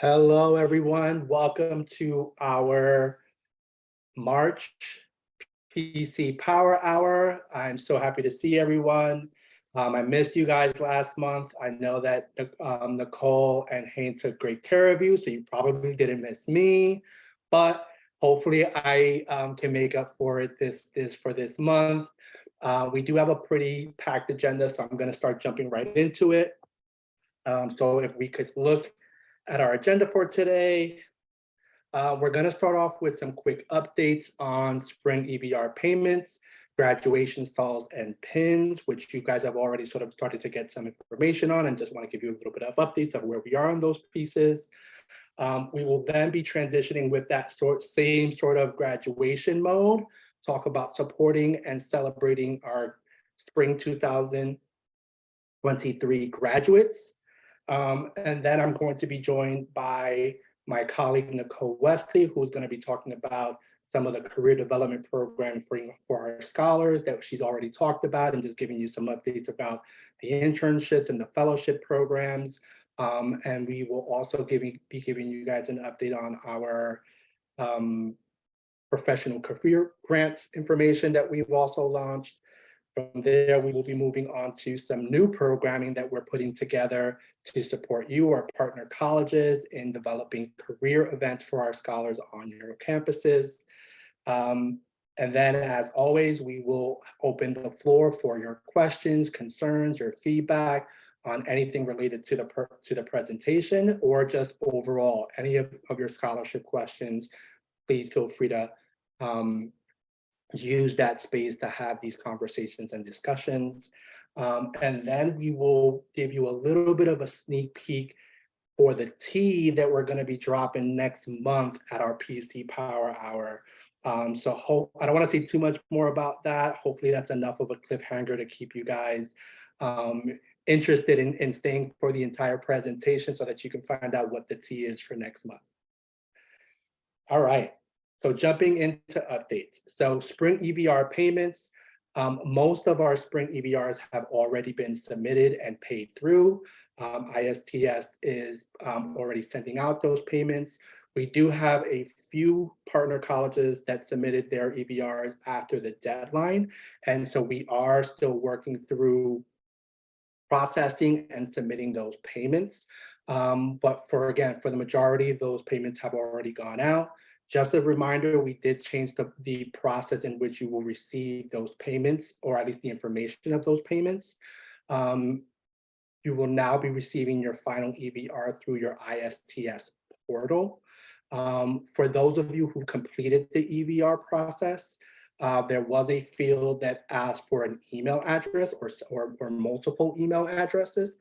Hello, everyone. Welcome to our March PC Power Hour. I'm so happy to see everyone. I missed you guys last month. I know that Nicole and Haynes took great care of you, so you probably didn't miss me. But hopefully, I can make up for it this month. We do have a pretty packed agenda, so I'm going to start jumping right into it. So if we could look at our agenda for today, we're going to start off with some quick updates on spring EVR payments, graduation stalls, and pins, which you guys have already sort of started to get some information on, and just want to give you a little bit of updates of where we are on those pieces. We will then be transitioning with that same sort of graduation mode, talk about supporting and celebrating our spring 2023 graduates. And then I'm going to be joined by my colleague, Nicole Wesley, who's going to be talking about some of the career development program for our scholars that she's already talked about, and just giving you some updates about the internships and the fellowship programs. And we will also be giving you guys an update on our professional career grants information that we've also launched. From there, we will be moving on to some new programming that we're putting together to support you, our partner colleges, in developing career events for our scholars on your campuses. And then, as always, we will open the floor for your questions, concerns, your feedback on anything related to the presentation, or just overall, any of your scholarship questions. Please feel free to use that space to have these conversations and discussions. And then we will give you a little bit of a sneak peek for the tea that we're going to be dropping next month at our PC Power Hour. I don't want to say too much more about that. Hopefully that's enough of a cliffhanger to keep you guys interested in staying for the entire presentation so that you can find out what the tea is for next month. All right. So jumping into updates. So spring EVR payments, most of our spring EVRs have already been submitted and paid through. ISTS is already sending out those payments. We do have a few partner colleges that submitted their EVRs after the deadline. And so we are still working through processing and submitting those payments. But for the majority, those payments have already gone out. Just a reminder, we did change the process in which you will receive those payments, or at least the information of those payments. You will now be receiving your final EVR through your ISTS portal. For those of you who completed the EVR process, there was a field that asked for an email address or multiple email addresses.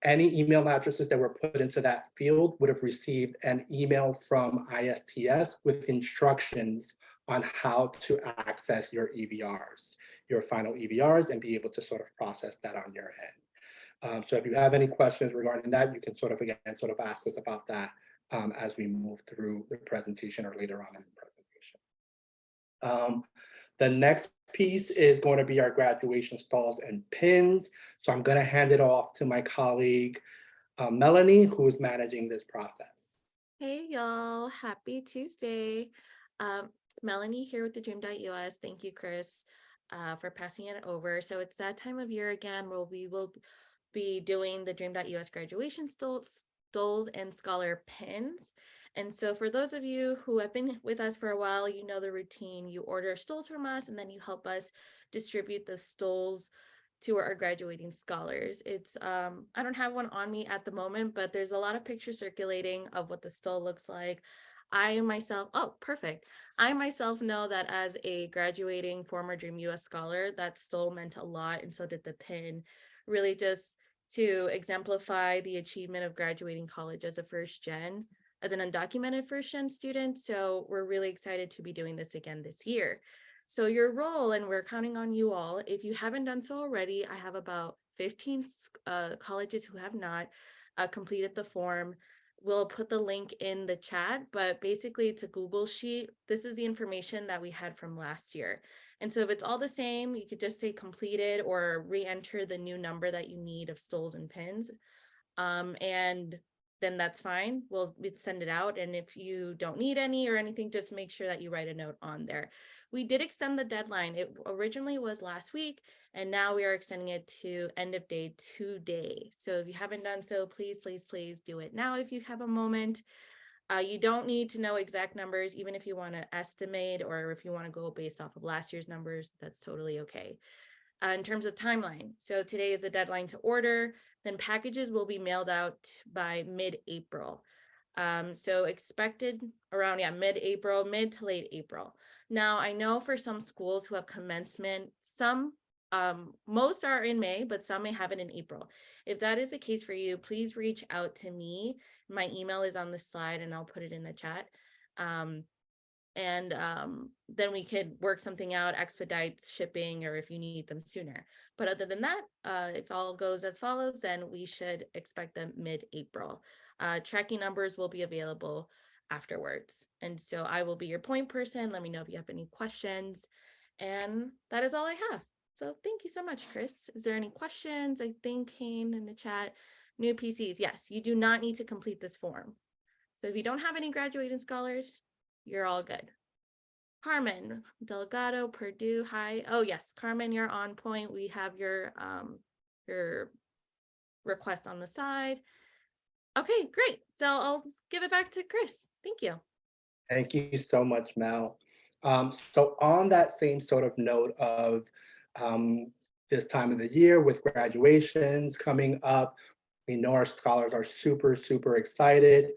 Any email addresses that were put into that field would have received an email from ISTS with instructions on how to access your EVRs, your final EVRs, and be able to sort of process that on your end. So if you have any questions regarding that, you can sort of ask us about that as we move through the presentation or later on in the presentation. The next piece is going to be our graduation stalls and pins. So I'm going to hand it off to my colleague, Melanie, who is managing this process. Hey y'all, happy Tuesday. Melanie here with TheDream.Us. Thank you, Chris, for passing it over. So it's that time of year again where we will be doing the Dream.Us graduation stoles and scholar pins. And so for those of you who have been with us for a while, you know the routine. You order stoles from us and then you help us distribute the stoles to our graduating scholars. It's I don't have one on me at the moment, but there's a lot of pictures circulating of what the stole looks like. I myself, oh, perfect. I myself know that as a graduating former Dream.Us scholar, that stole meant a lot, and so did the pin. Really just to exemplify the achievement of graduating college as as an undocumented first gen student. So we're really excited to be doing this again this year. So your role, and we're counting on you all, if you haven't done so already, I have about 15 colleges who have not completed the form. We'll put the link in the chat, but basically it's a Google sheet. This is the information that we had from last year. And so if it's all the same, you could just say completed or re-enter the new number that you need of stoles and pins. And then that's fine. We'd send it out. And if you don't need any or anything, just make sure that you write a note on there. We did extend the deadline. It originally was last week, and now we are extending it to end of day today. So if you haven't done so, please, please, please do it now if you have a moment. You don't need to know exact numbers, even if you want to estimate or if you want to go based off of last year's numbers, that's totally okay. In terms of timeline, so today is the deadline to order, then packages will be mailed out by mid-April. So expected around, yeah, mid-April, mid to late April. Now, I know for some schools who have commencement, most are in May, but some may have it in April. If that is the case for you, please reach out to me. My email is on the slide and I'll put it in the chat. And then we could work something out, expedite shipping, or if you need them sooner. But other than that, if all goes as follows, then we should expect them mid-April. Tracking numbers will be available afterwards. And so I will be your point person. Let me know if you have any questions. And that is all I have. So thank you so much, Chris. Is there any questions? I think Kane in the chat, new PCs. Yes, you do not need to complete this form. So if you don't have any graduating scholars, you're all good. Carmen Delgado, Purdue. Hi. Oh yes, Carmen, you're on point. We have your request on the side. Okay, great. So I'll give it back to Chris. Thank you. Thank you so much, Mel. So on that same sort of note of this time of the year with graduations coming up, we know our scholars are super, super excited.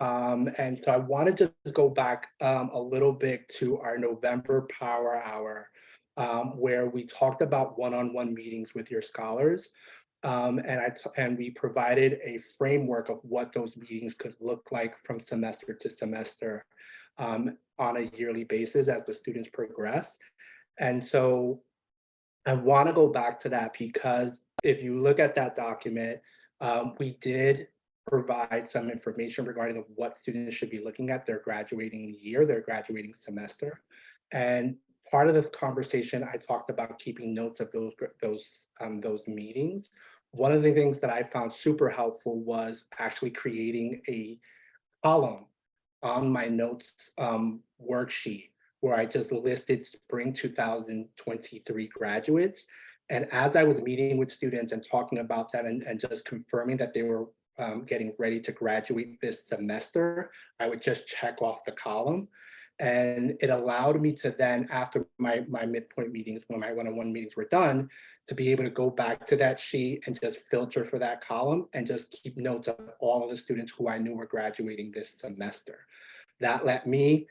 And so I want to just go back a little bit to our November Power Hour, where we talked about one-on-one meetings with your scholars. And we provided a framework of what those meetings could look like from semester to semester on a yearly basis as the students progress. And so I want to go back to that because if you look at that document, we did provide some information regarding of what students should be looking at their graduating year, their graduating semester. And part of the conversation, I talked about keeping notes of those meetings. One of the things that I found super helpful was actually creating a column on my notes worksheet where I just listed spring 2023 graduates. And as I was meeting with students and talking about that and just confirming that they were getting ready to graduate this semester, I would just check off the column. And it allowed me to then, after my midpoint meetings, when my one-on-one meetings were done, to be able to go back to that sheet and just filter for that column and just keep notes of all of the students who I knew were graduating this semester. That let me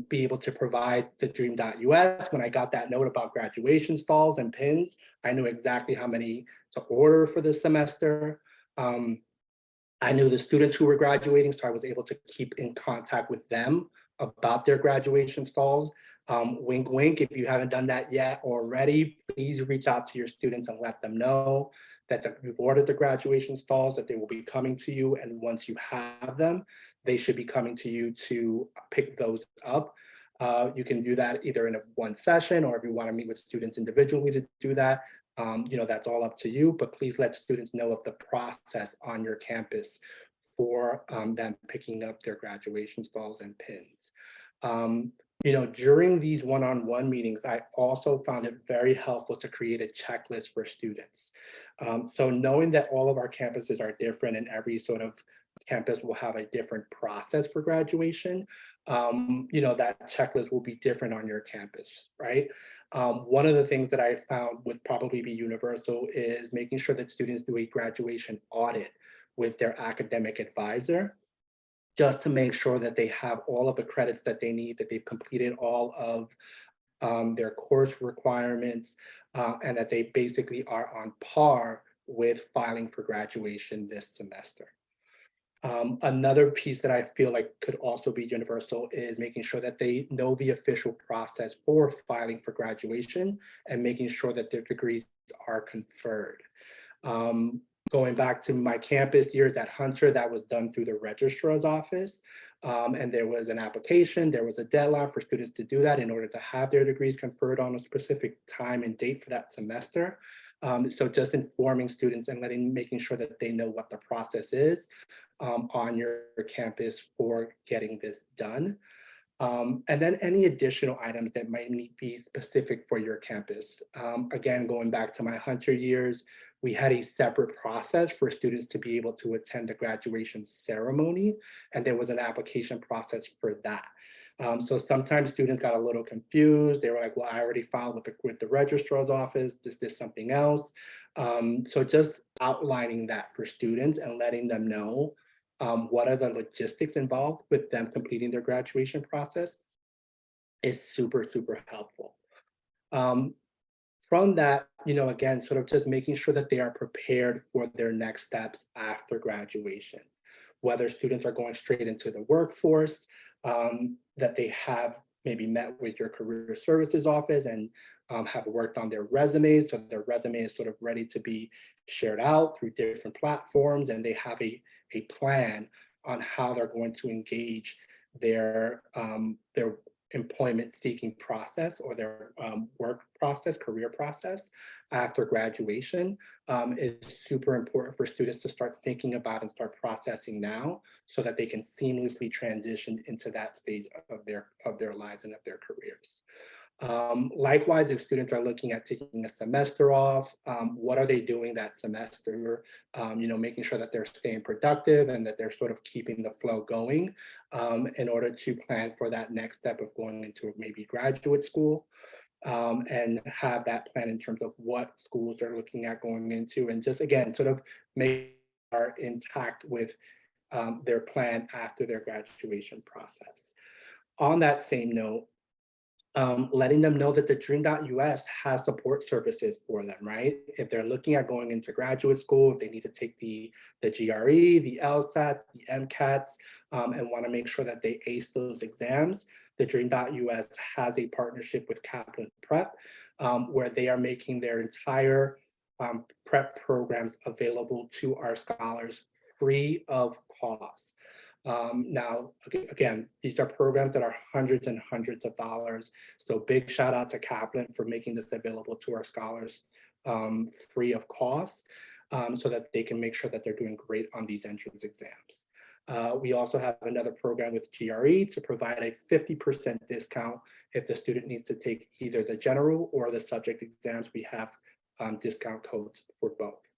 be able to provide TheDream.Us. When I got that note about graduation stalls and pins, I knew exactly how many to order for this semester. I knew the students who were graduating, so I was able to keep in contact with them about their graduation stalls. Wink, wink, if you haven't done that yet already, please reach out to your students and let them know that you've ordered the graduation stalls, that they will be coming to you. And once you have them, they should be coming to you to pick those up. You can do that either in one session, or if you want to meet with students individually to do that, that's all up to you, but please let students know of the process on your campus for them picking up their graduation stalls and pins. During these one-on-one meetings, I also found it very helpful to create a checklist for students. So knowing that all of our campuses are different and every sort of campus will have a different process for graduation, that checklist will be different on your campus, right? One of the things that I found would probably be universal is making sure that students do a graduation audit with their academic advisor, just to make sure that they have all of the credits that they need, that they've completed all of their course requirements, and that they basically are on par with filing for graduation this semester. Another piece that I feel like could also be universal is making sure that they know the official process for filing for graduation and making sure that their degrees are conferred. Going back to my campus years at Hunter, that was done through the registrar's office. And there was an application, there was a deadline for students to do that in order to have their degrees conferred on a specific time and date for that semester. So just informing students and making sure that they know what the process is. on your campus for getting this done. And then any additional items that might need be specific for your campus. Again, going back to my Hunter years, we had a separate process for students to be able to attend the graduation ceremony, and there was an application process for that. So sometimes students got a little confused. They were like, well, I already filed with the registrar's office. Is this something else? So just outlining that for students and letting them know what are the logistics involved with them completing their graduation process is super, super helpful. Um, from that, again, sort of just making sure that they are prepared for their next steps after graduation, whether students are going straight into the workforce, that they have maybe met with your career services office and have worked on their resumes. So their resume is sort of ready to be shared out through different platforms, and they have a plan on how they're going to engage their employment seeking process or their work process, career process after graduation is super important for students to start thinking about and start processing now so that they can seamlessly transition into that stage of their lives and of their careers. Likewise, if students are looking at taking a semester off, what are they doing that semester? Making sure that they're staying productive and that they're sort of keeping the flow going in order to plan for that next step of going into maybe graduate school and have that plan in terms of what schools they're looking at going into, and just again, sort of make are intact with their plan after their graduation process. On that same note, letting them know that the Dream.Us has support services for them, right? If they're looking at going into graduate school, if they need to take the GRE, the LSATs, the MCATs, and want to make sure that they ace those exams, the Dream.Us has a partnership with Kaplan Prep, where they are making their entire prep programs available to our scholars free of cost. Now, again, these are programs that are hundreds and hundreds of dollars. So big shout out to Kaplan for making this available to our scholars free of cost so that they can make sure that they're doing great on these entrance exams. We also have another program with GRE to provide a 50% discount if the student needs to take either the general or the subject exams. We have discount codes for both.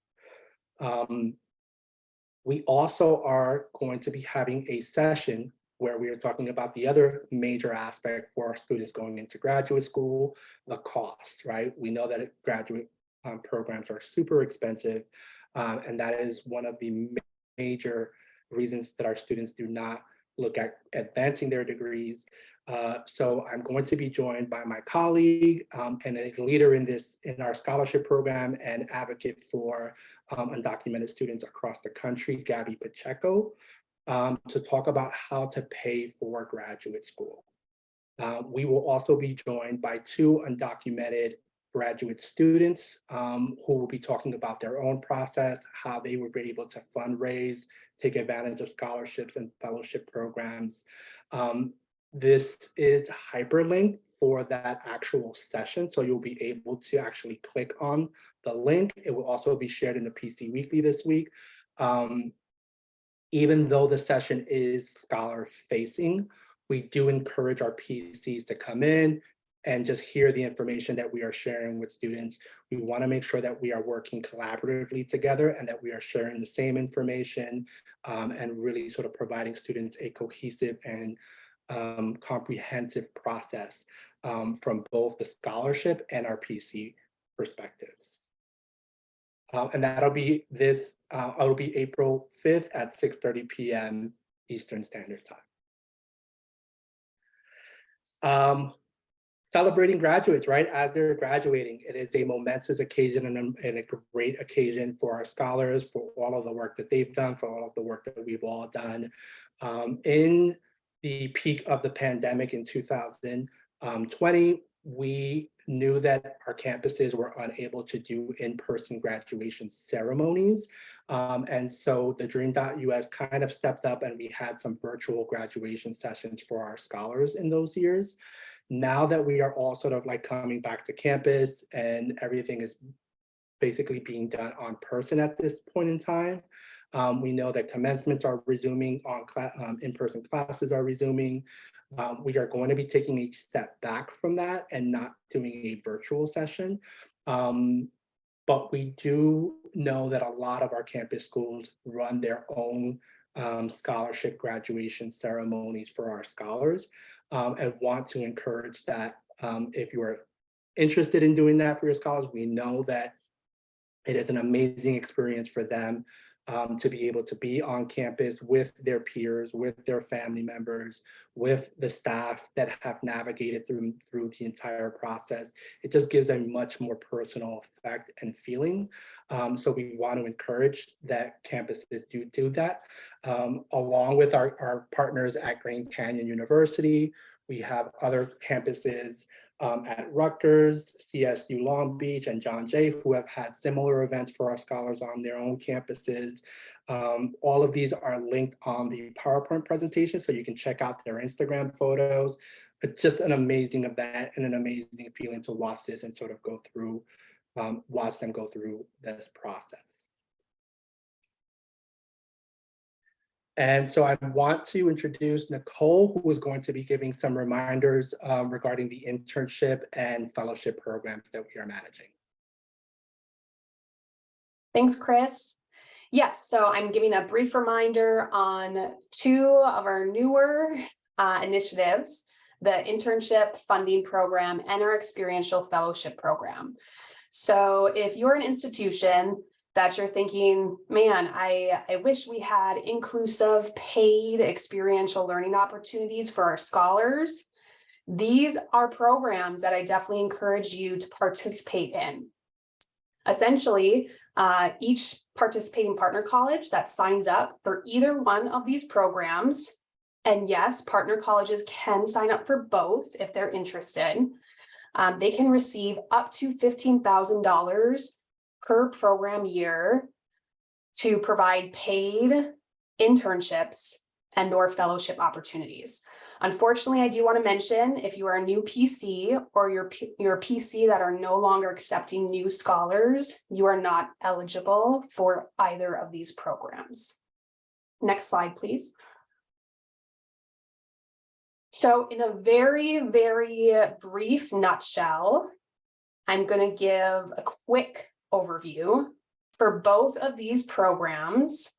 We also are going to be having a session where we are talking about the other major aspect for our students going into graduate school, the costs, right? We know that graduate programs are super expensive, and that is one of the major reasons that our students do not look at advancing their degrees. So I'm going to be joined by my colleague and a leader in our scholarship program and advocate for undocumented students across the country, Gabby Pacheco, to talk about how to pay for graduate school. We will also be joined by two undocumented graduate students who will be talking about their own process, how they were able to fundraise, take advantage of scholarships and fellowship programs. This is hyperlinked for that actual session, so you'll be able to actually click on the link. It will also be shared in the PC Weekly this week. Even though the session is scholar facing, we do encourage our PCs to come in and just hear the information that we are sharing with students. We want to make sure that we are working collaboratively together and that we are sharing the same information and really sort of providing students a cohesive and comprehensive process from both the scholarship and our PC perspectives. And it'll be April 5th at 6:30 p.m. Eastern Standard Time. Celebrating graduates, right? As they're graduating, it is a momentous occasion and a great occasion for our scholars, for all of the work that they've done, for all of the work that we've all done. In the peak of the pandemic in 2020, we knew that our campuses were unable to do in-person graduation ceremonies. And so the Dream.Us kind of stepped up and we had some virtual graduation sessions for our scholars in those years. Now that we are all sort of like coming back to campus and everything is basically being done on person at this point in time, We know that commencements are resuming in-person classes are resuming. We are going to be taking a step back from that and not doing a virtual session. But we do know that a lot of our campus schools run their own scholarship graduation ceremonies for our scholars, and want to encourage that. If you are interested in doing that for your scholars, we know that it is an amazing experience for them, to be able to be on campus with their peers, with their family members, with the staff that have navigated through the entire process. It just gives a much more personal effect and feeling. So we want to encourage that campuses do that. Along with our partners at Grand Canyon University, we have other campuses at Rutgers, CSU Long Beach, and John Jay, who have had similar events for our scholars on their own campuses. All of these are linked on the PowerPoint presentation, so you can check out their Instagram photos. It's just an amazing event and an amazing feeling to watch this and sort of watch them go through this process. And so I want to introduce Nicole, who is going to be giving some reminders regarding the internship and fellowship programs that we are managing. Thanks, Chris. Yes, so I'm giving a brief reminder on two of our newer initiatives, the internship funding program and our experiential fellowship program. So if you're an institution that you're thinking, man, I wish we had inclusive, paid experiential learning opportunities for our scholars, these are programs that I definitely encourage you to participate in. Essentially, each participating partner college that signs up for either one of these programs, and yes, partner colleges can sign up for both if they're interested, they can receive up to $15,000 per program year to provide paid internships and/or fellowship opportunities. Unfortunately, I do want to mention, if you are a new PC or your PC that are no longer accepting new scholars, you are not eligible for either of these programs. Next slide, please. So in a very, very brief nutshell, I'm going to give a quick overview for both of these programs.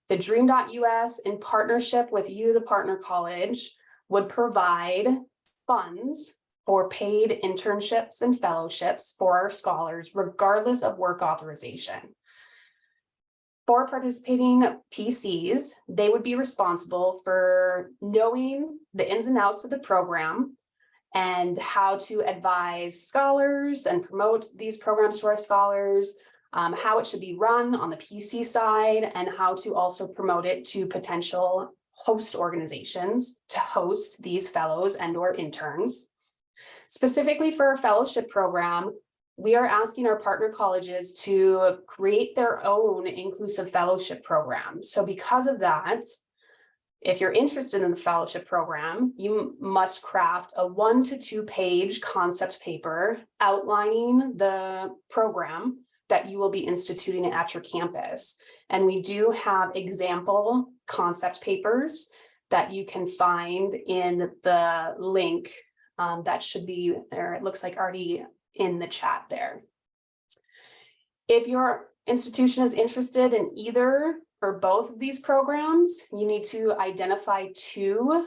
The TheDream.Us, in partnership with you, the partner college, would provide funds for paid internships and fellowships for our scholars, regardless of work authorization. For participating PCs, they would be responsible for knowing the ins and outs of the program and how to advise scholars and promote these programs to our scholars, how it should be run on the PC side, and how to also promote it to potential host organizations to host these fellows and/or interns. Specifically for our fellowship program, we are asking our partner colleges to create their own inclusive fellowship program. So because of that, if you're interested in the fellowship program, you must craft a 1 to 2 page concept paper outlining the program that you will be instituting at your campus. And we do have example concept papers that you can find in the link that should be there. It looks like already in the chat there. If your institution is interested in either or both of these programs, you need to identify 2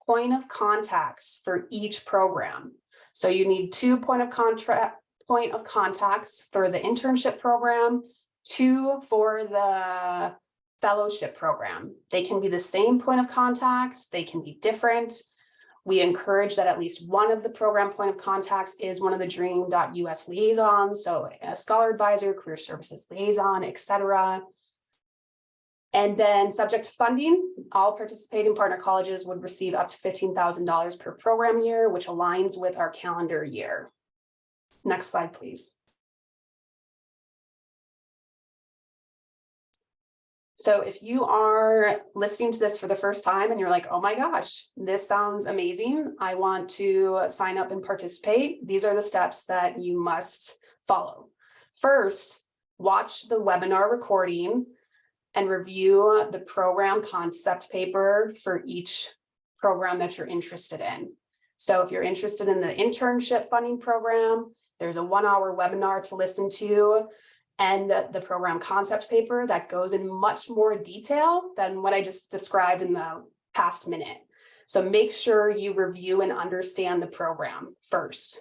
point of contacts for each program. So you need 2 point of contacts for the internship program, 2 for the fellowship program. They can be the same point of contacts, they can be different. We encourage that at least one of the program point of contacts is one of the TheDream.Us liaisons, so a scholar advisor, career services liaison, etc. And then subject to funding, all participating partner colleges would receive up to $15,000 per program year, which aligns with our calendar year. Next slide, please. So if you are listening to this for the first time and you're like, oh my gosh, this sounds amazing, I want to sign up and participate, these are the steps that you must follow. First, watch the webinar recording and review the program concept paper for each program that you're interested in. So if you're interested in the internship funding program, there's a 1-hour webinar to listen to, and the program concept paper that goes in much more detail than what I just described in the past minute. So make sure you review and understand the program first.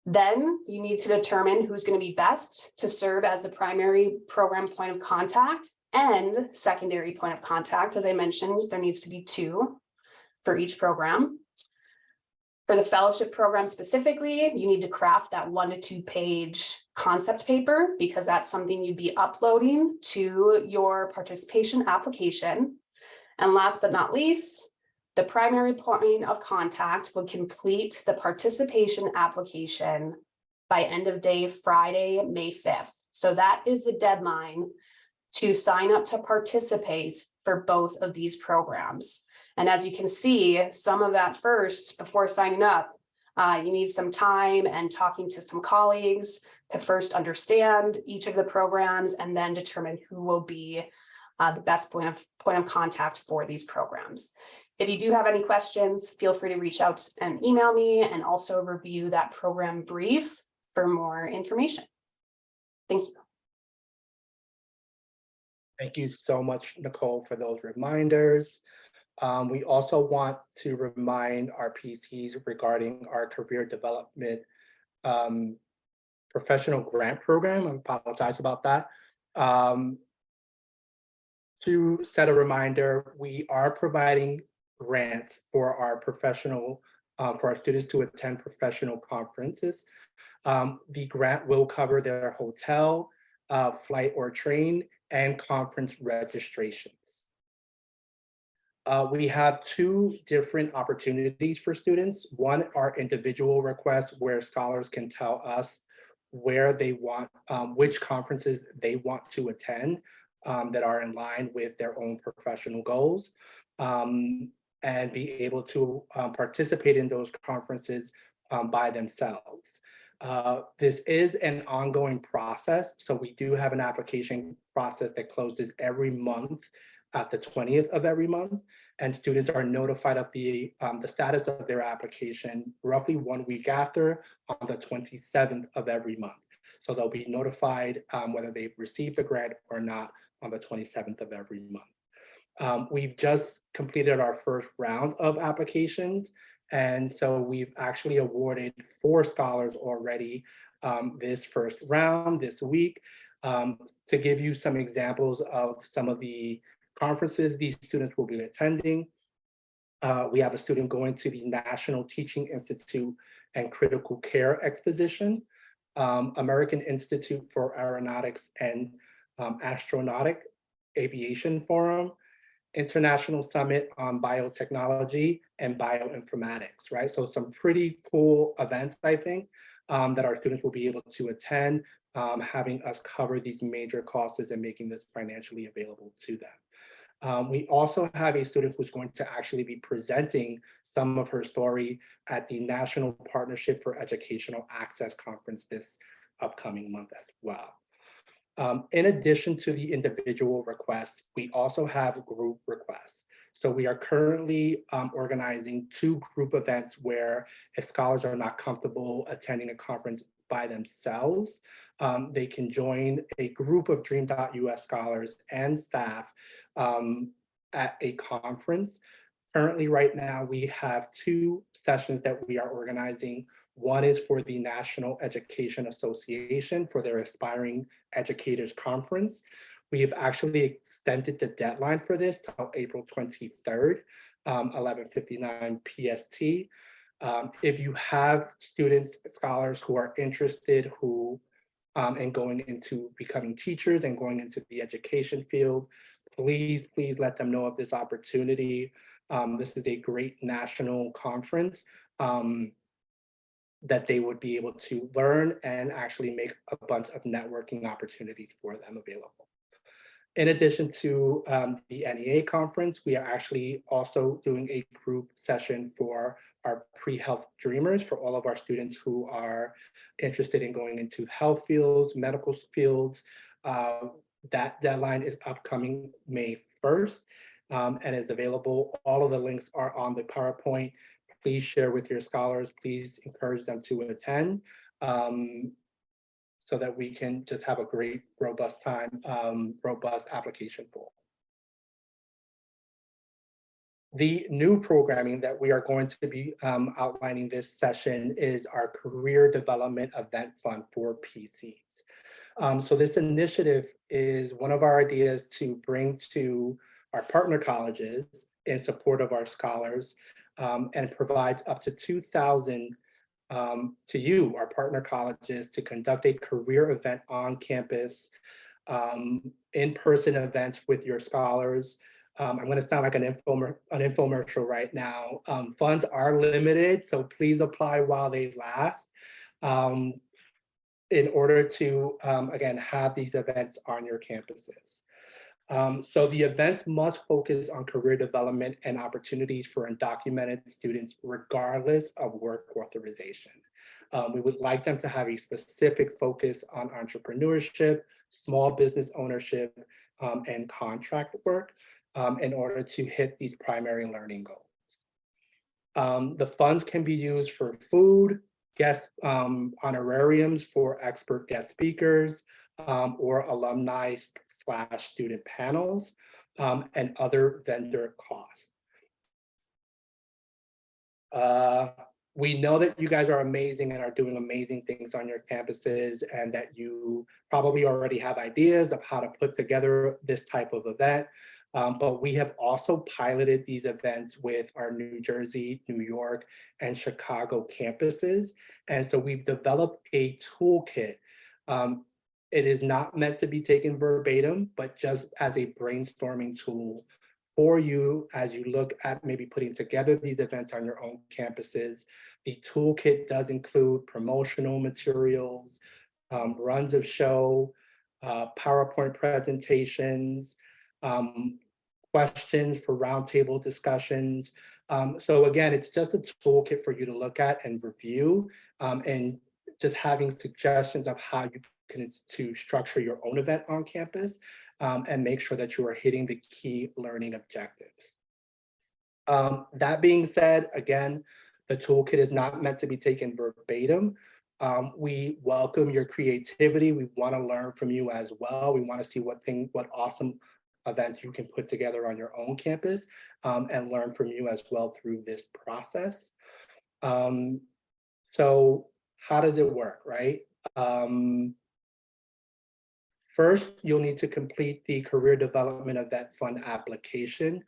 Then you need to determine who's going to be best to serve as the primary program point of contact and secondary point of contact. As I mentioned, there needs to be 2 for each program. For the fellowship program specifically, you need to craft that 1 to 2 page concept paper, because that's something you'd be uploading to your participation application. And last but not least, the primary point of contact will complete the participation application by end of day Friday, May 5th. So that is the deadline to sign up to participate for both of these programs. And as you can see, some of that first, before signing up, you need some time and talking to some colleagues to first understand each of the programs and then determine who will be the best point of contact for these programs. If you do have any questions, feel free to reach out and email me, and also review that program brief for more information. Thank you. Thank you so much, Nicole, for those reminders. We also want to remind our PCs regarding our career development professional grant program. I apologize about that. To set a reminder, we are providing grants for our professional, for our students to attend professional conferences. The grant will cover their hotel, flight or train, and conference registrations. We have 2 different opportunities for students. One are individual requests, where scholars can tell us where they want, which conferences they want to attend that are in line with their own professional goals, and be able to participate in those conferences by themselves. This is an ongoing process, so we do have an application process that closes every month at the 20th of every month, and students are notified of the status of their application roughly 1 week after, on the 27th of every month. So they'll be notified whether they've received the grant or not on the 27th of every month. We've just completed our first round of applications, and so we've actually awarded 4 scholars already this first round this week. To give you some examples of some of the conferences these students will be attending, we have a student going to the National Teaching Institute and Critical Care Exposition, American Institute for Aeronautics and Astronautic Aviation Forum, International Summit on Biotechnology and Bioinformatics, right? So some pretty cool events, I think, that our students will be able to attend, having us cover these major costs and making this financially available to them. We also have a student who's going to actually be presenting some of her story at the National Partnership for Educational Access Conference this upcoming month as well. In addition to the individual requests, we also have group requests. So we are currently organizing 2 group events where, if scholars are not comfortable attending a conference by themselves, they can join a group of Dream.Us scholars and staff at a conference. Currently, right now, we have 2 sessions that we are organizing. One is for the National Education Association for their Aspiring Educators Conference. We have actually extended the deadline for this till April 23rd, 11:59 PST. If you have students, scholars who are interested, who in going into becoming teachers and going into the education field, please let them know of this opportunity. This is a great national conference that they would be able to learn and actually make a bunch of networking opportunities for them available. In addition to the NEA conference, we are actually also doing a group session for our pre-health dreamers, for all of our students who are interested in going into health fields, medical fields. That deadline is upcoming May 1st, and is available. All of the links are on the PowerPoint. Please share with your scholars. Please encourage them to attend, so that we can just have a great, robust time, robust application pool. The new programming that we are going to be outlining this session is our Career Development Event Fund for PCs. So this initiative is one of our ideas to bring to our partner colleges in support of our scholars, and provides up to 2,000 to you, our partner colleges, to conduct a career event on campus, in-person events with your scholars. I'm going to sound like an infomercial right now. Funds are limited, so please apply while they last, in order to, again, have these events on your campuses. So the events must focus on career development and opportunities for undocumented students, regardless of work authorization. We would like them to have a specific focus on entrepreneurship, small business ownership, and contract work, in order to hit these primary learning goals. The funds can be used for food, guest honorariums for expert guest speakers, or alumni/student panels, and other vendor costs. We know that you guys are amazing and are doing amazing things on your campuses, and that you probably already have ideas of how to put together this type of event. But we have also piloted these events with our New Jersey, New York, and Chicago campuses. And so we've developed a toolkit. It is not meant to be taken verbatim, but just as a brainstorming tool for you as you look at maybe putting together these events on your own campuses. The toolkit does include promotional materials, runs of show, PowerPoint presentations, questions for roundtable discussions. So again, it's just a toolkit for you to look at and review, and just having suggestions of how you can to structure your own event on campus, and make sure that you are hitting the key learning objectives. That being said, again, the toolkit is not meant to be taken verbatim. We welcome your creativity. We want to learn from you as well. We want to see what awesome events you can put together on your own campus, and learn from you as well through this process. So how does it work, right? First, you'll need to complete the Career Development Event Fund application.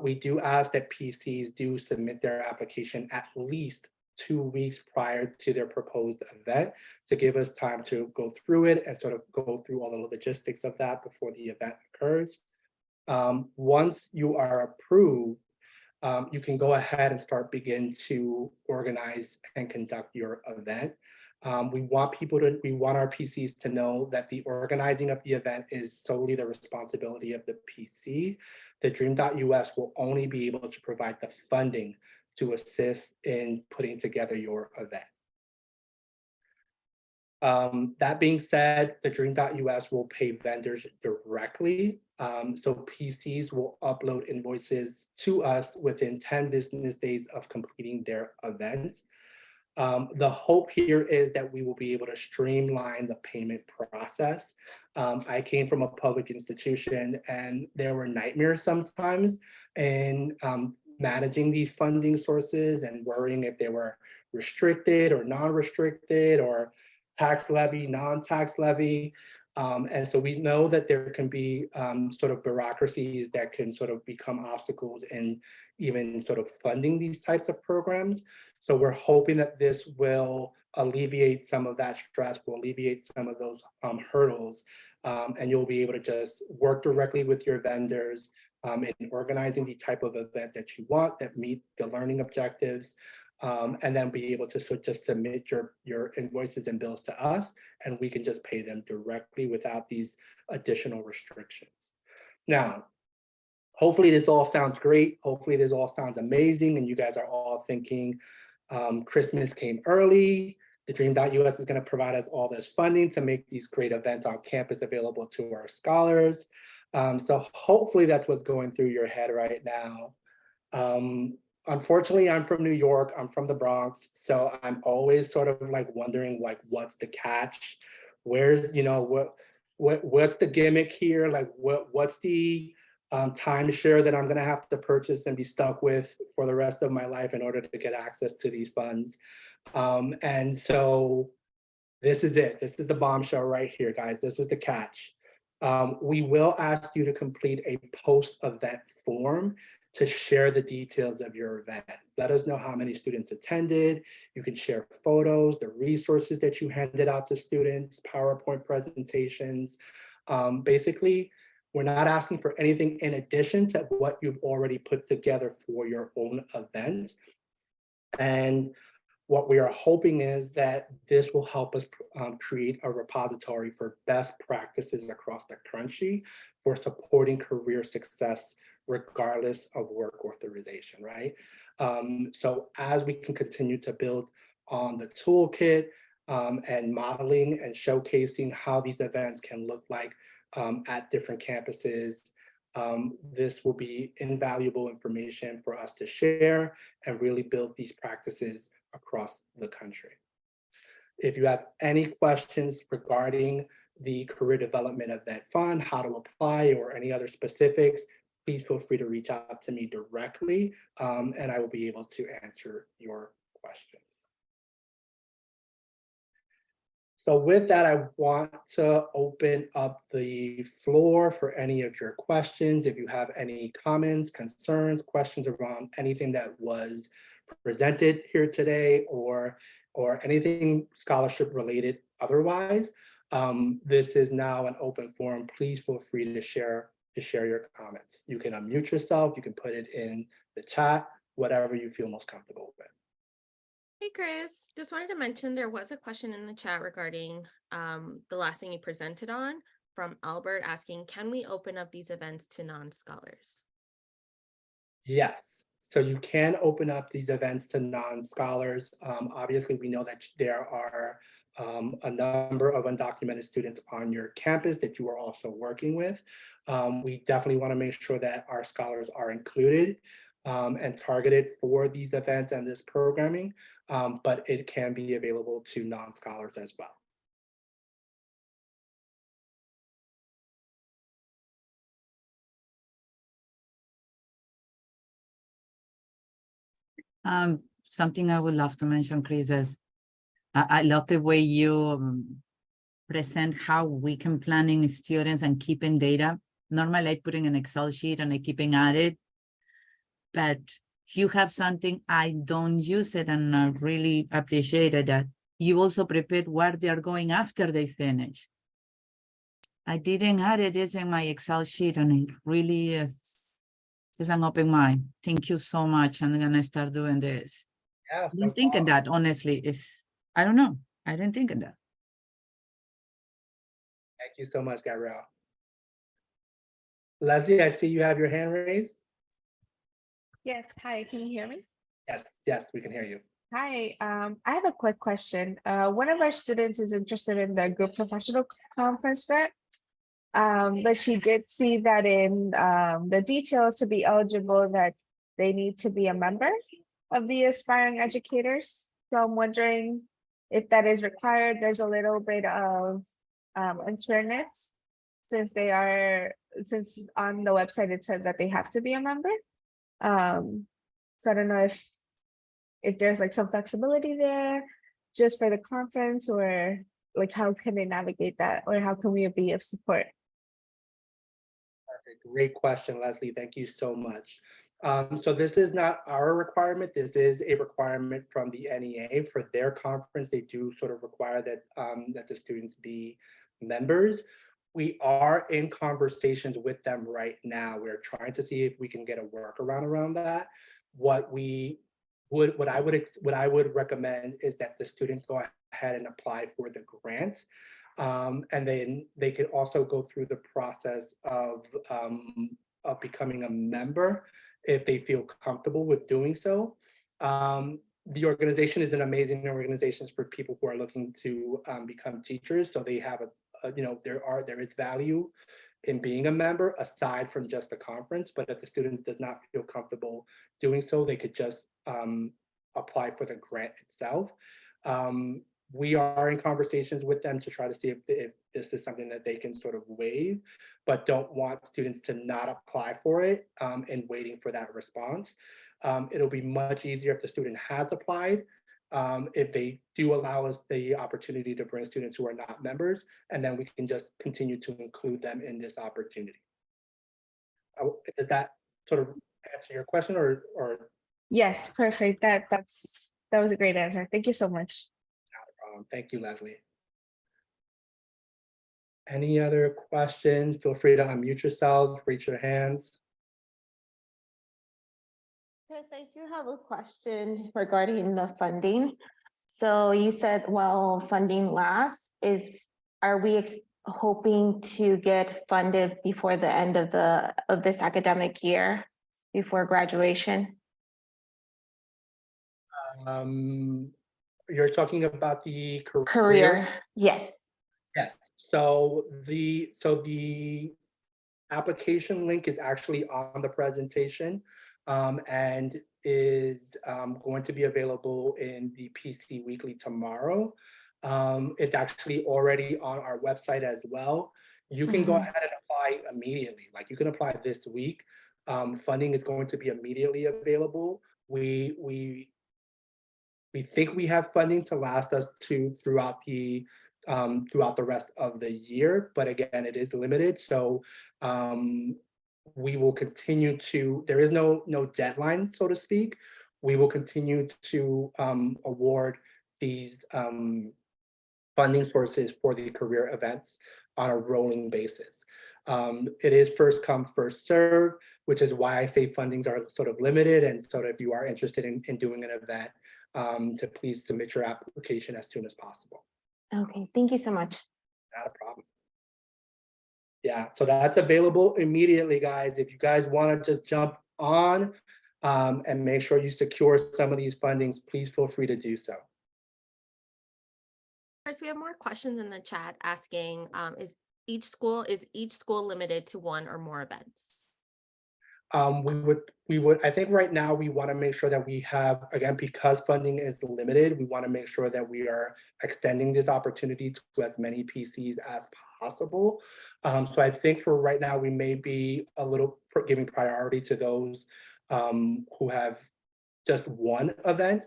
We do ask that PCs do submit their application at least 2 weeks prior to their proposed event, to give us time to go through it and sort of go through all the logistics of that before the event occurs. Once you are approved, you can go ahead and begin to organize and conduct your event. We want our PCs to know that the organizing of the event is solely the responsibility of the PC. TheDream.Us will only be able to provide the funding to assist in putting together your event. That being said, TheDream.Us will pay vendors directly. So PCs will upload invoices to us within 10 business days of completing their events. The hope here is that we will be able to streamline the payment process. I came from a public institution, and there were nightmares sometimes in managing these funding sources and worrying if they were restricted or non-restricted, or tax levy, non-tax levy. And so we know that there can be sort of bureaucracies that can sort of become obstacles in even sort of funding these types of programs. So we're hoping that this will alleviate some of that stress, will alleviate some of those hurdles, and you'll be able to just work directly with your vendors in organizing the type of event that you want that meet the learning objectives, and then be able to just submit your invoices and bills to us, and we can just pay them directly without these additional restrictions. Now, hopefully this all sounds great. Hopefully this all sounds amazing, and you guys are all thinking Christmas came early. TheDream.Us is going to provide us all this funding to make these great events on campus available to our scholars. So hopefully that's what's going through your head right now. Unfortunately, I'm from New York. I'm from the Bronx, so I'm always sort of like wondering, like, what's the catch? Where's, what's the gimmick here? Like, what's the timeshare that I'm going to have to purchase and be stuck with for the rest of my life in order to get access to these funds? And so this is it. This is the bombshell right here, guys. This is the catch. We will ask you to complete a post-event form to share the details of your event. Let us know how many students attended. You can share photos, the resources that you handed out to students, PowerPoint presentations. Basically, we're not asking for anything in addition to what you've already put together for your own event. And what we are hoping is that this will help us create a repository for best practices across the country for supporting career success, regardless of work authorization, right? So as we can continue to build on the toolkit and modeling and showcasing how these events can look like at different campuses, this will be invaluable information for us to share and really build these practices across the country. If you have any questions regarding the Career Development Event Fund, how to apply, or any other specifics, please feel free to reach out to me directly, and I will be able to answer your questions. So with that, I want to open up the floor for any of your questions. If you have any comments, concerns, questions around anything that was presented here today, or anything scholarship related otherwise, this is now an open forum. Please feel free to share your comments. You can unmute yourself, you can put it in the chat, whatever you feel most comfortable with. Hey, Chris, just wanted to mention there was a question in the chat regarding the last thing you presented on from Albert asking, can we open up these events to non-scholars? Yes, so you can open up these events to non-scholars. Obviously, we know that there are a number of undocumented students on your campus that you are also working with. We definitely want to make sure that our scholars are included and targeted for these events and this programming, but it can be available to non-scholars as well. Something I would love to mention, Chris, is I love the way you present how we can planning students and keeping data. Normally, I put in an Excel sheet and I keeping at it, but you have something I don't use it, and I really appreciated that you also prepared where they are going after they finish. I didn't add it is in my Excel sheet, and it really is an open mind. Thank you so much. I'm gonna start doing this. Yes, I didn't think of that, honestly. I don't know. I didn't think of that. Thank you so much, Gabrielle. Leslie, I see you have your hand raised. Yes, hi, can you hear me? Yes, we can hear you. Hi, I have a quick question. One of our students is interested in the group professional conference grant. But she did see that in the details to be eligible that they need to be a member of the aspiring educators. So I'm wondering if that is required. There's a little bit of unfairness since on the website it says that they have to be a member. So I don't know if there's like some flexibility there just for the conference, or like how can they navigate that, or how can we be of support? Perfect. Great question, Leslie. Thank you so much. So this is not our requirement. This is a requirement from the NEA for their conference. They do sort of require that that the students be members. We are in conversations with them right now. We're trying to see if we can get a workaround around that. What I would recommend is that the student go ahead and apply for the grant. And then they could also go through the process of becoming a member if they feel comfortable with doing so. the organization is an amazing organization for people who are looking to become teachers. So they have there is value in being a member aside from just the conference. But if the student does not feel comfortable doing so, they could just apply for the grant itself. We are in conversations with them to try to see if this is something that they can sort of waive, but don't want students to not apply for it and waiting for that response. It'll be much easier if the student has applied, if they do allow us the opportunity to bring students who are not members, and then we can just continue to include them in this opportunity. Does that sort of answer your question or Yes, perfect. That was a great answer. Thank you so much. thank you, Leslie. Any other questions? Feel free to unmute yourselves, raise your hands. Chris, I do have a question regarding the funding. So you said, well, funding lasts, are we hoping to get funded before the end of this academic year, before graduation? You're talking about the Career, yes. Yes. So the application link is actually on the presentation and is going to be available in the PC Weekly tomorrow. It's actually already on our website as well. You can go ahead and apply immediately. Like you can apply this week. Funding is going to be immediately available. We think we have funding to last us throughout the rest of the year, but again, it is limited. So we will continue to. There is no deadline, so to speak. We will continue to award these funding sources for the career events on a rolling basis. It is first come, first serve, which is why I say fundings are sort of limited. And so if you are interested in doing an event, to please submit your application as soon as possible. Okay, thank you so much. Not a problem. Yeah, so that's available immediately, guys. If you guys want to just jump on and make sure you secure some of these fundings, please feel free to do so. Chris, we have more questions in the chat asking, is each school limited to one or more events? We would, I think right now we want to make sure that we have, again, because funding is limited, we want to make sure that we are extending this opportunity to as many PCs as possible. So I think for right now, we may be a little giving priority to those who have just one event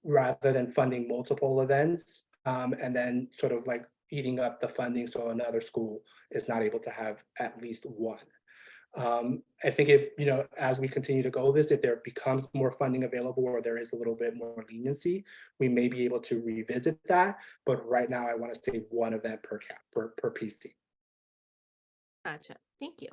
rather than funding multiple events and then sort of like eating up the funding so another school is not able to have at least one. I think if, as we continue to go this, if there becomes more funding available or there is a little bit more leniency, we may be able to revisit that. But right now I want to say one event per PC. Gotcha. Thank you.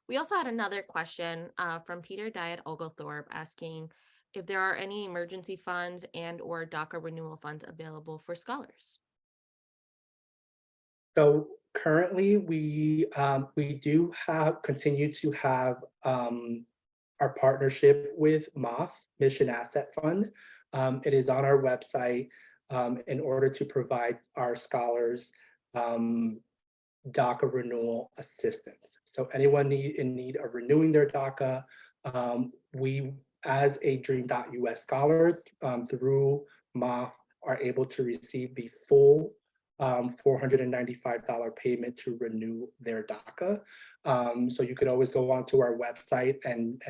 We also had another question from Peter Diet Oglethorpe asking if there are any emergency funds and or DACA renewal funds available for scholars. So currently we do continue to have our partnership with MOF, Mission Asset Fund. It is on our website in order to provide our scholars DACA renewal assistance. So anyone in need of renewing their DACA, we as a TheDream.Us scholars through MOF are able to receive the full $495 payment to renew their DACA. So you could always go onto our website and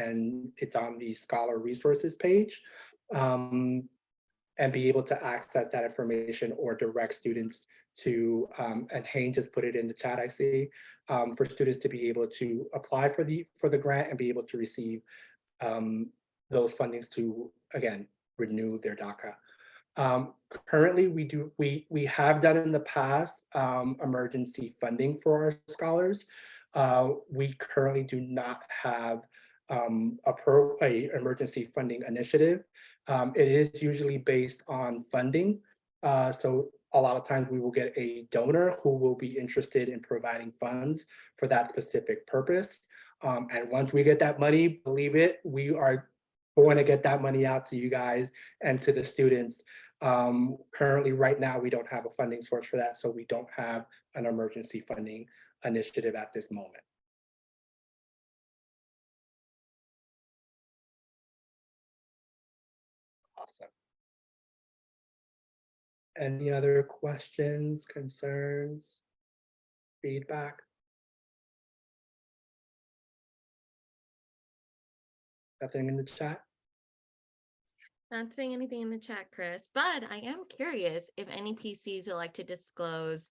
it's on the scholar resources page and be able to access that information or direct students to, and Hayne just put it in the chat, I see, for students to be able to apply for the grant and be able to receive those fundings to, again, renew their DACA. Currently, we have done in the past emergency funding for our scholars. We currently do not have a emergency funding initiative. It is usually based on funding. So a lot of times we will get a donor who will be interested in providing funds for that specific purpose. And once we get that money, believe it, we are going to get that money out to you guys and to the students. Currently, right now, we don't have a funding source for that, so we don't have an emergency funding initiative at this moment. Awesome. Any other questions, concerns, feedback? Nothing in the chat? Not saying anything in the chat, Chris, but I am curious if any PCs would like to disclose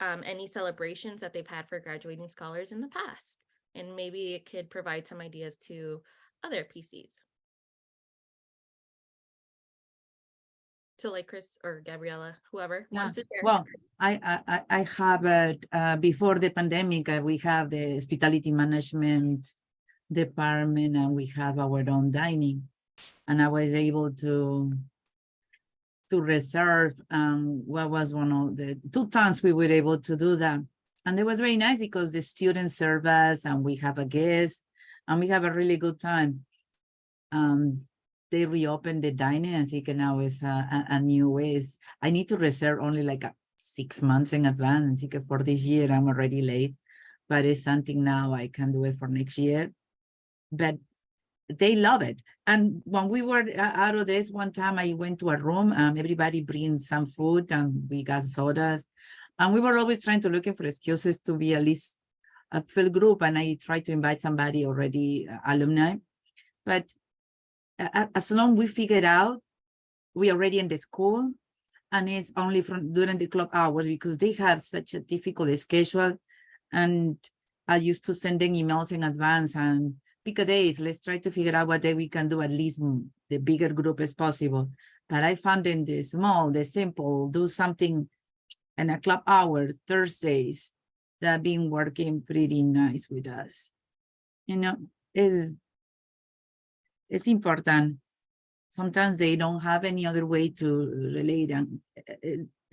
any celebrations that they've had for graduating scholars in the past. And maybe it could provide some ideas to other PCs. So like Chris or Gabriella, whoever wants to share. Well, I have it before the pandemic. We have the hospitality management department, and we have our own dining, and I was able to reserve. What was one of the 2 times we were able to do that, and it was very nice because the students serve us, and we have a guest, and we have a really good time. They reopened the dining, and so now is a new ways. I need to reserve only like 6 months in advance. For this year, I'm already late, but it's something now I can do it for next year. But they love it. And when we were out of this, one time I went to a room, everybody brings some food, and we got sodas. And we were always trying to looking for excuses to be at least a full group. And I tried to invite somebody already, alumni. But as long we figured out, we already in the school, and it's only from during the club hours because they have such a difficult schedule. And I used to send them emails in advance and pick a days. Let's try to figure out what day we can do at least the bigger group as possible. But I found in the small, the simple, do something in a club hour, Thursdays, that been working pretty nice with us. You know, it's important. Sometimes they don't have any other way to relate. And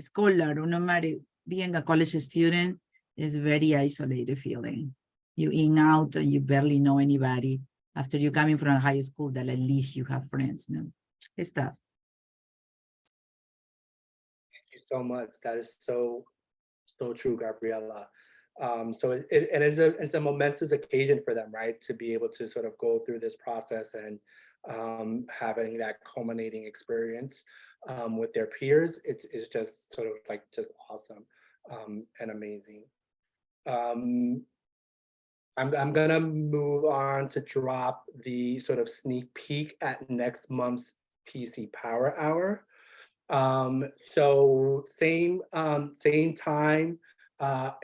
scholar, no matter being a college student, is very isolated feeling. You in out and you barely know anybody. After you coming from a high school, that at least you have friends. You know, it's tough. Thank you so much. That is so true, Gabriella. So it's a momentous occasion for them, right? To be able to sort of go through this process and having that culminating experience with their peers. It's just sort of like just awesome and amazing. I'm gonna move on to drop the sort of sneak peek at next month's PC Power Hour. So same time,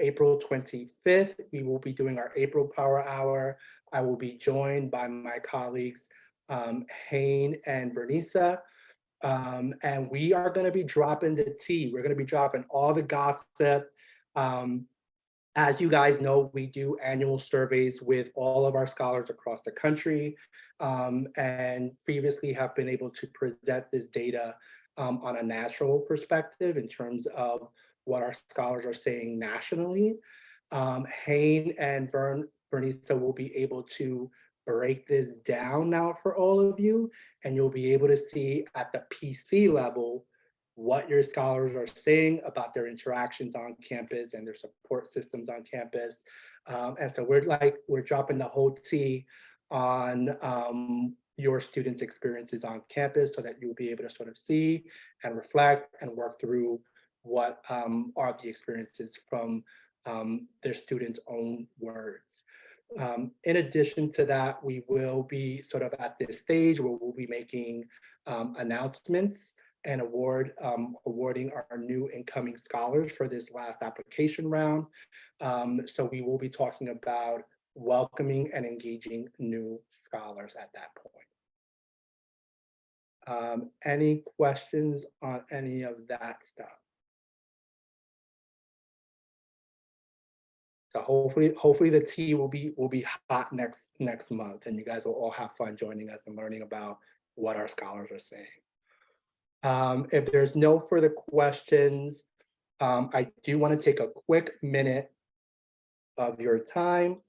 April 25th, we will be doing our April Power Hour. I will be joined by my colleagues, Hayne and Vernisa. And we are gonna be dropping the tea. We're gonna be dropping all the gossip. As you guys know, we do annual surveys with all of our scholars across the country, and previously have been able to present this data on a national perspective in terms of what our scholars are saying nationally. Hayne and Bernista will be able to break this down now for all of you, and you'll be able to see at the PC level what your scholars are saying about their interactions on campus and their support systems on campus. And so we're dropping the whole tea on your students' experiences on campus so that you'll be able to sort of see and reflect and work through what are the experiences from their students' own words. In addition to that, we will be sort of at this stage where we'll be making announcements and awarding our new incoming scholars for this last application round. So we will be talking about welcoming and engaging new scholars at that point. Any questions on any of that stuff? So hopefully the tea will be hot next month, and you guys will all have fun joining us and learning about what our scholars are saying. If there's no further questions, I do want to take a quick minute of your time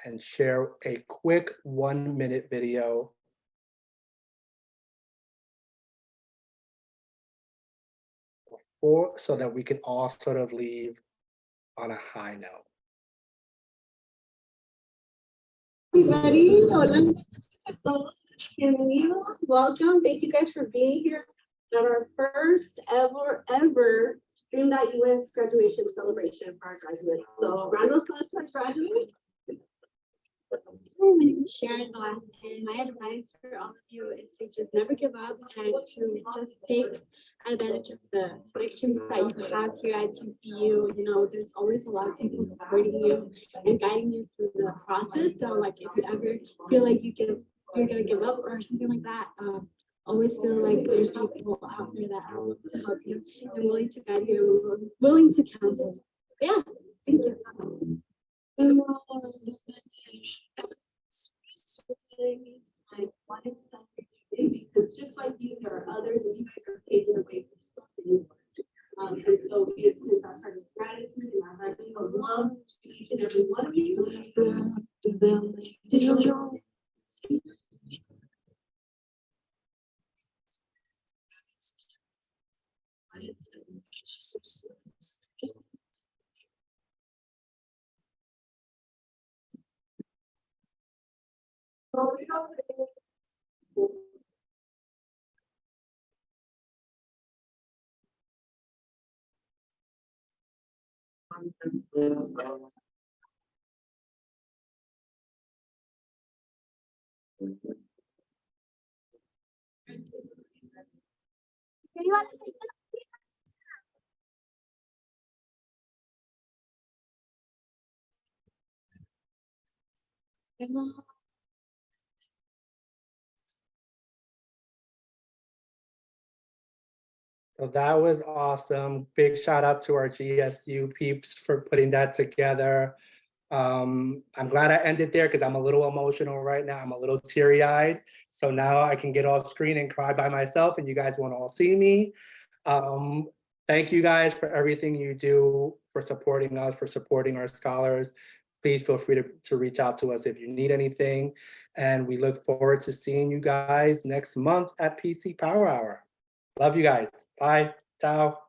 and share a quick 1-minute video. So that we can all sort of leave on a high note. Everybody, hola a todos, bienvenidos, welcome. Thank you guys for being here at our first ever Dream.Us graduation celebration for our graduates. So round of applause for our graduates. My name is Sharon Glass, and my advice for all of you is to just never give up and to just take advantage of the connections that you have here at GCU. You know, there's always a lot of people supporting you and guiding you through the process. So, like, if you ever feel like you're gonna give up or something like that, always feel like there's people out there that are willing to help you and willing to guide you and willing to counsel. Yeah, thank you. Like, why is that because just like you, there are others, and you guys are paving the way for something. And so we extend our heart of gratitude and our heart of love to each and every one of you. So that was awesome. Big shout out to our GSU peeps for putting that together. I'm glad I ended there because I'm a little emotional right now. I'm a little teary-eyed. So now I can get off screen and cry by myself and you guys won't all see me. Thank you guys for everything you do, for supporting us, for supporting our scholars. Please feel free to reach out to us if you need anything. And we look forward to seeing you guys next month at PC Power Hour. Love you guys. Bye. Ciao.